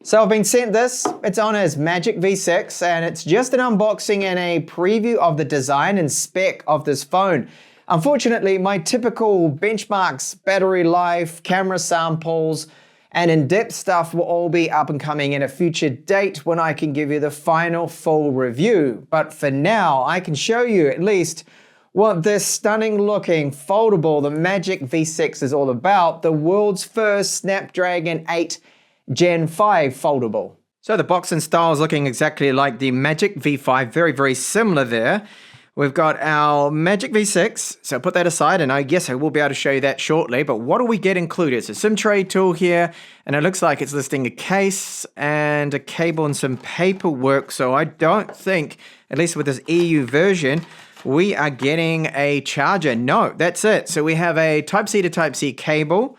So I've been sent this, it's on as Magic V6 and it's just an unboxing and a preview of the design and spec of this phone. Unfortunately, my typical benchmarks, battery life, camera samples, and in-depth stuff will all be up and coming in a future date when I can give you the final full review. But for now, I can show you at least what this stunning looking foldable, the Magic V6 is all about, the world's first Snapdragon 8 Gen 5 foldable. So the box and style is looking exactly like the Magic V5, very, very similar there. We've got our Magic V6, so put that aside, and I guess I will be able to show you that shortly, but what do we get included? It's a SIM tray tool here, and it looks like it's listing a case and a cable and some paperwork, so I don't think, at least with this EU version, we are getting a charger. No, that's it. So we have a Type-C to Type-C cable,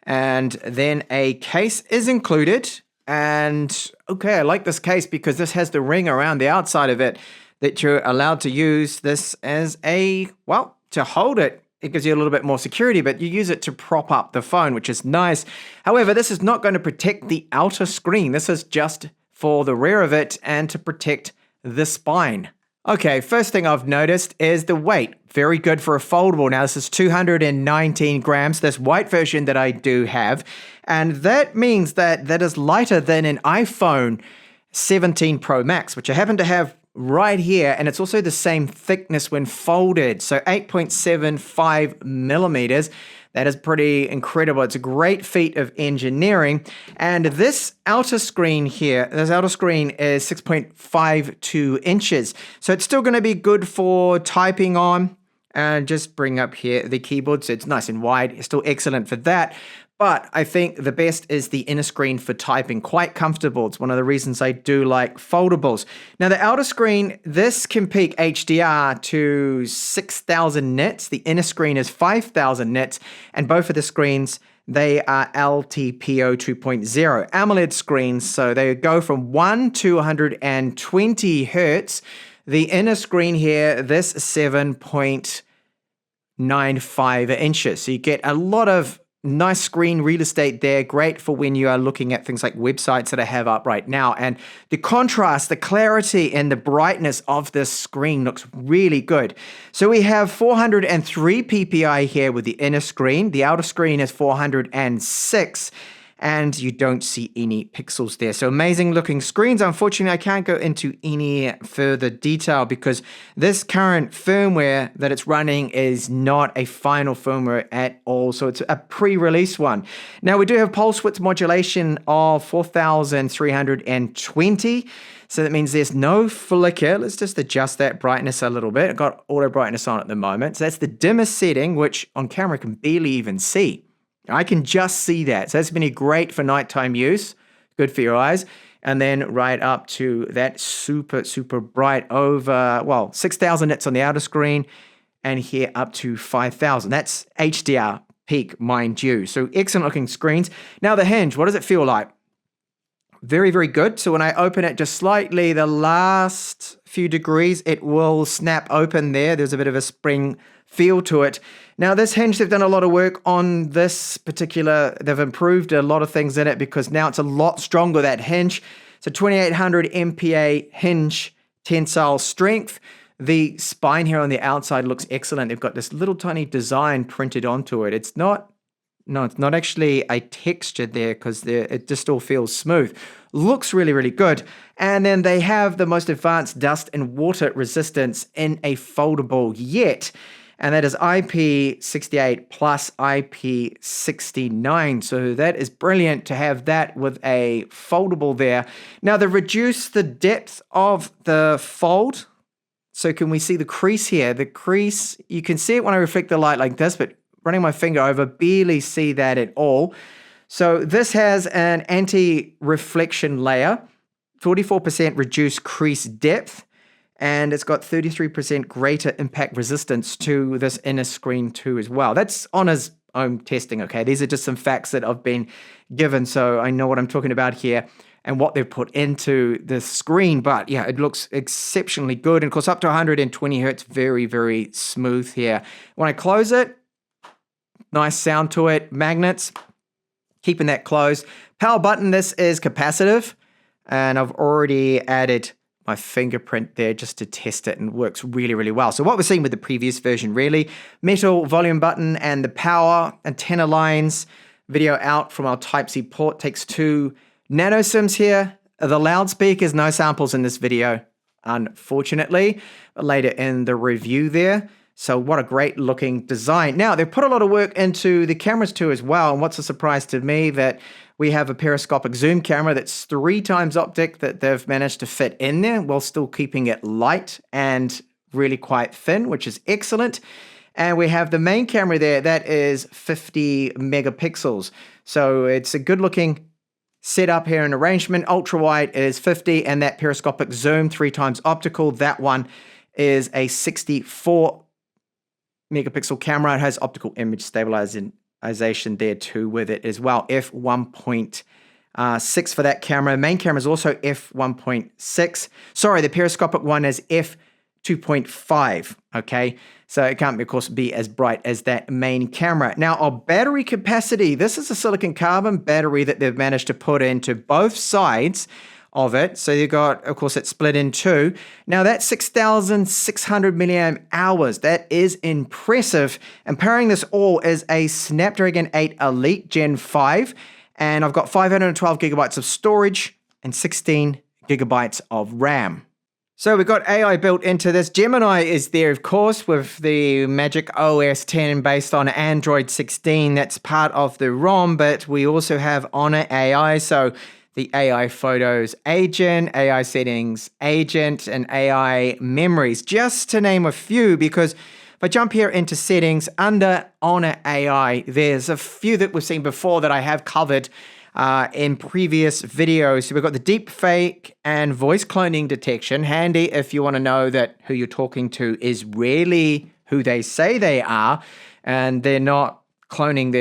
and then a case is included. And okay, I like this case because this has the ring around the outside of it that you're allowed to use this as a, well, to hold it. It gives you a little bit more security, but you use it to prop up the phone, which is nice. However, this is not going to protect the outer screen. This is just for the rear of it and to protect the spine. Okay, first thing I've noticed is the weight. Very good for a foldable. Now, this is 219 grams, this white version that I do have. And that means that that is lighter than an iPhone 17 Pro Max, which I happen to have right here. And it's also the same thickness when folded. So 8.75 millimeters. That is pretty incredible. It's a great feat of engineering. And this outer screen here, this outer screen is 6.52 inches. So it's still going to be good for typing on. And just bring up here the keyboard. So it's nice and wide. It's still excellent for that. But I think the best is the inner screen for typing. Quite comfortable. It's one of the reasons I do like foldables. Now the outer screen, this can peak HDR to 6,000 nits. The inner screen is 5,000 nits. And both of the screens, they are LTPO 2.0 AMOLED screens. So they go from 1 to 120 hertz. The inner screen here, this 7.95 inches. So you get a lot of nice screen real estate there. Great for when you are looking at things like websites that I have up right now. And the contrast, the clarity, and the brightness of this screen looks really good. So we have 403 ppi here with the inner screen. The outer screen is 406. And you don't see any pixels there. So amazing looking screens. Unfortunately, I can't go into any further detail because this current firmware that it's running is not a final firmware at all. So it's a pre-release one. Now we do have pulse width modulation of 4,320. So that means there's no flicker. Let's just adjust that brightness a little bit. I've got auto brightness on at the moment. So that's the dimmest setting, which on camera I can barely even see. I can just see that. So that's been great for nighttime use. Good for your eyes. And then right up to that super, super bright over, well, 6,000 nits on the outer screen and here up to 5,000. That's HDR peak, mind you. So excellent looking screens. Now the hinge, what does it feel like? Very, very good. So when I open it just slightly, the last few degrees, it will snap open there. There's a bit of a spring feel to it. Now this hinge, they've done a lot of work on this particular, they've improved a lot of things in it because now it's a lot stronger, that hinge. So 2800 MPa hinge tensile strength. The spine here on the outside looks excellent. They've got this little tiny design printed onto it. It's not actually a texture there because it just all feels smooth. Looks really, really good. And then they have the most advanced dust and water resistance in a foldable yet. And that is IP68 plus IP69. So that is brilliant to have that with a foldable there. Now they reduced the depth of the fold. So can we see the crease here? The crease, you can see it when I reflect the light like this, but running my finger over, barely see that at all. So this has an anti-reflection layer, 44% reduced crease depth, and it's got 33% greater impact resistance to this inner screen too as well. That's on his own testing, okay? These are just some facts that I've been given, so I know what I'm talking about here and what they've put into the screen. But yeah, it looks exceptionally good. And of course, up to 120 hertz, very, very smooth here. When I close it, nice sound to it. Magnets, keeping that closed. Power button, this is capacitive, and I've already added my fingerprint there just to test it, and it works really, really well. So what we're seeing with the previous version, really, metal volume button and the power antenna lines, video out from our Type-C port, takes 2 nano SIMs here. The loudspeakers, no samples in this video, unfortunately, but later in the review there. So what a great looking design. Now, they've put a lot of work into the cameras too as well. And what's a surprise to me, that we have a periscopic zoom camera that's 3 times optic that they've managed to fit in there while still keeping it light and really quite thin, which is excellent. And we have the main camera there that is 50 megapixels. So it's a good looking setup here and arrangement. Ultra wide is 50, and that periscopic zoom 3 times optical, that one is a 64 megapixel camera. It has optical image stabilization there too with it as well. f1.6 for that camera. Main camera is also f1.6. Sorry, the periscopic one is f2.5. Okay, so it can't, of course, be as bright as that main camera. Now, our battery capacity, this is a silicon carbon battery that they've managed to put into both sides of it. So you've got, of course, it's split in 2. Now that's 6,600 milliamp hours. That is impressive. And pairing this all is a Snapdragon 8 Elite Gen 5. And I've got 512 gigabytes of storage and 16 gigabytes of RAM. So we've got AI built into this. Gemini is there, of course, with the Magic OS 10 based on Android 16. That's part of the ROM, but we also have Honor AI. So the AI Photos agent, AI Settings agent, and AI Memories, just to name a few, because if I jump here into Settings, under Honor AI, there's a few that we've seen before that I have covered in previous videos. So we've got the deep fake and voice cloning detection, handy if you want to know that who you're talking to is really who they say they are, and they're not cloning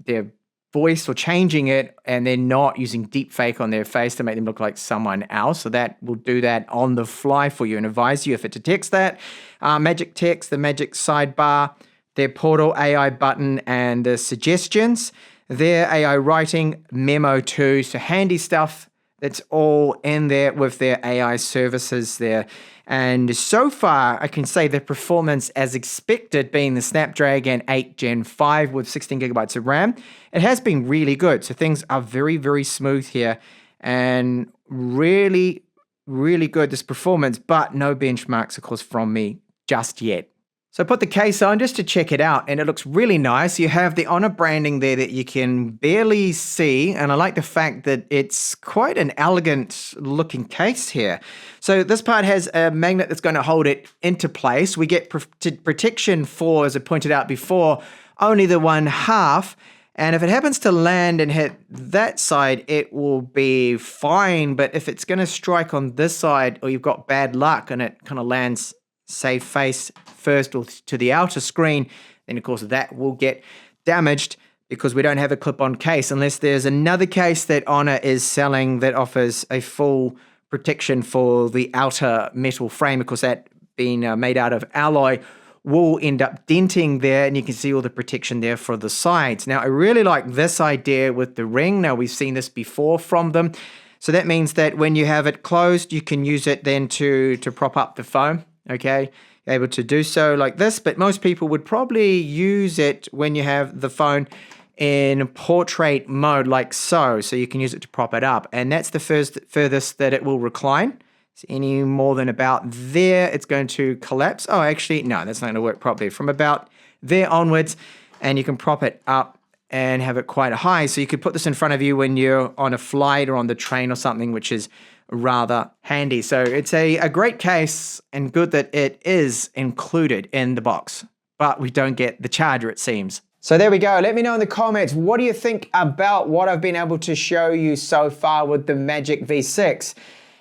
their voice or changing it, and they're not using deep fake on their face to make them look like someone else. So that will do that on the fly for you and advise you if it detects that. Magic Text, the Magic Sidebar, their Portal AI button, and the suggestions. Their AI Writing, Memo too. So handy stuff that's all in there with their AI services there. And so far, I can say the performance as expected, being the Snapdragon 8 Gen 5 with 16 gigabytes of RAM, it has been really good. So things are very, very smooth here and really, really good, this performance, but no benchmarks, of course, from me just yet. So I put the case on just to check it out, and it looks really nice. You have the Honor branding there that you can barely see, and I like the fact that it's quite an elegant looking case here. So this part has a magnet that's going to hold it into place. We get protection for, as I pointed out before, only the 1/2, and if it happens to land and hit that side, it will be fine, but if it's going to strike on this side, or you've got bad luck and it kind of lands, say, face first or to the outer screen, then of course that will get damaged because we don't have a clip-on case, unless there's another case that Honor is selling that offers a full protection for the outer metal frame. Of course, that being made out of alloy will end up denting there, and you can see all the protection there for the sides. Now, I really like this idea with the ring. Now, we've seen this before from them. So that means that when you have it closed, you can use it then to prop up the phone. Okay, you're able to do so like this, but most people would probably use it when you have the phone in portrait mode like so. So you can use it to prop it up, and that's the furthest that it will recline. So any more than about there, it's going to collapse. Oh, actually, no, that's not going to work properly. From about there onwards, and you can prop it up and have it quite high. So you could put this in front of you when you're on a flight or on the train or something, which is rather handy. So it's a great case, and good that it is included in the box, but we don't get the charger, it seems. So there we go. Let me know in the comments, what do you think about what I've been able to show you so far with the Magic V6?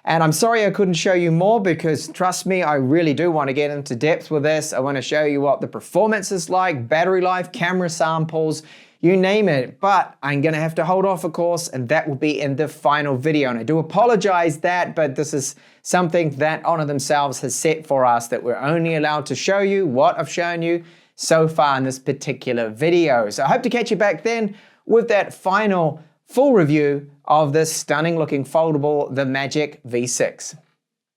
And I'm sorry I couldn't show you more, because trust me, I really do want to get into depth with this. I want to show you what the performance is like, battery life, camera samples, you name it, but I'm gonna have to hold off, of course, and that will be in the final video. And I do apologize that, but this is something that Honor themselves has set for us, that we're only allowed to show you what I've shown you so far in this particular video. So I hope to catch you back then with that final full review of this stunning looking foldable, the Magic V6.